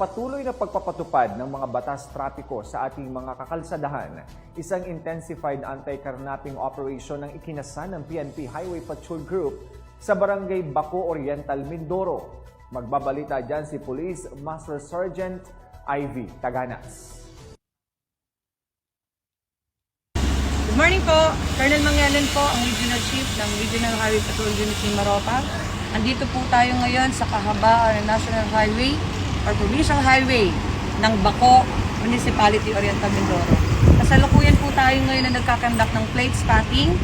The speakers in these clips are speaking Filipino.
patuloy na pagpapatupad ng mga batas trapiko sa ating mga kakalsadahan, isang intensified anti-carnapping operation ang ikinasa ng PNP Highway Patrol Group sa Barangay Baco Oriental, Mindoro. Magbabalita dyan si Police Master Sergeant Ivy Taganas. Good morning po, Colonel Mangyalen po, ang Regional Chief ng Regional Highway Patrol Unit Mimaropa. Andito po tayo ngayon sa kahabaan ng National Highway or Provincial Highway ng Baco, Municipality, Oriental, Mindoro. Kasalukuyan po tayo ngayon na nagkakandak ng plate spotting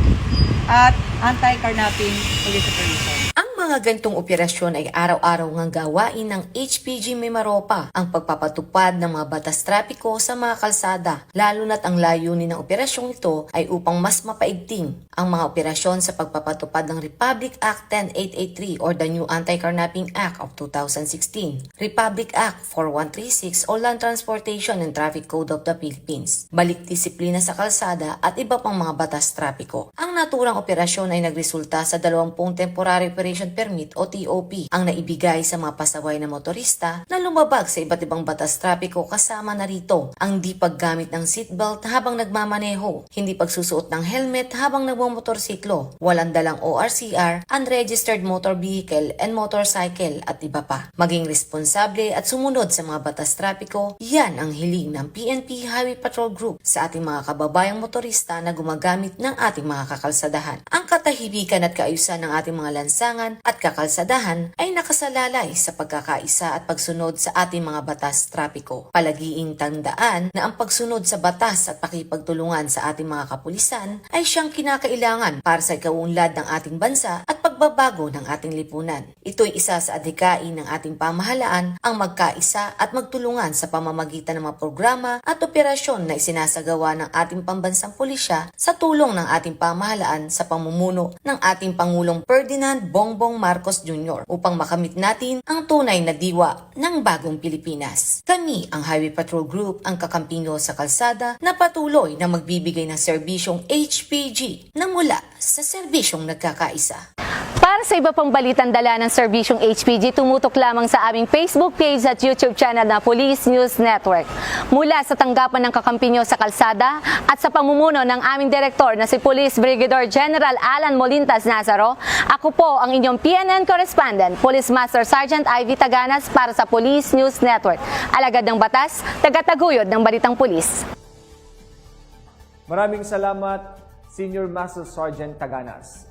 at anti-carnapping police operation. Ang mga ganitong operasyon ay araw-araw ngang gawain ng HPG Mimaropa, ang pagpapatupad ng mga batas trapiko sa mga kalsada, lalo na't ang layunin ng operasyong ito ay upang mas mapaigting ang mga operasyon sa pagpapatupad ng Republic Act 10883 or the New Anti-Carnapping Act of 2016, Republic Act 4136 o Land Transportation and Traffic Code of the Philippines, balik disiplina sa kalsada at iba pang mga batas trapiko. Ang naturang operasyon ay nagresulta sa 20 Temporary Operation Permit o TOP ang naibigay sa mga pasaway na motorista na lumabag sa iba't ibang batas trapiko, kasama na rito ang di paggamit ng seatbelt habang nagmamaneho, hindi pagsusuot ng helmet habang nagmamotorsiklo, walang dalang ORCR, unregistered motor vehicle and motorcycle at iba pa. Maging responsable at sumunod sa mga batas trapiko, yan ang hiling ng PNP Highway Patrol Group sa ating mga kababayang motorista na gumagamit ng ating mga kakalsadahan. Ang katahimikan at kaayusan ng ating mga lansangan at kakalsadahan ay nakasalalay sa pagkakaisa at pagsunod sa ating mga batas trapiko. Palagiing tandaan na ang pagsunod sa batas at pakipagtulungan sa ating mga kapulisan ay siyang kinakailangan para sa ikaunlad ng ating bansa at pagbabago ng ating lipunan. Ito'y isa sa adhikain ng ating pamahalaan ang magkaisa at magtulungan sa pamamagitan ng mga programa at operasyon na isinasagawa ng ating pambansang pulisya sa tulong ng ating pamahalaan sa pamumuno ng ating Pangulong Ferdinand Bongbong Marcos Jr. upang makamit natin ang tunay na diwa ng bagong Pilipinas. Kami, ang Highway Patrol Group, ang kakampinyo sa kalsada na patuloy na magbibigay ng serbisyong HPG na mula sa serbisyong nagkakaisa. Para sa iba pang balitang dala ng serbisyong HPG, tumutok lamang sa aming Facebook page at YouTube channel na Police News Network. Mula sa tanggapan ng kakampinyo sa kalsada at sa pamumuno ng aming direktor na si Police Brigadier General Alan Molintas Nazaro, ako po ang inyong PNN correspondent, Police Master Sergeant Ivy Taganas para sa Police News Network. Alagad ng batas, tagataguyod ng balitang pulis. Maraming salamat, Senior Master Sergeant Taganas.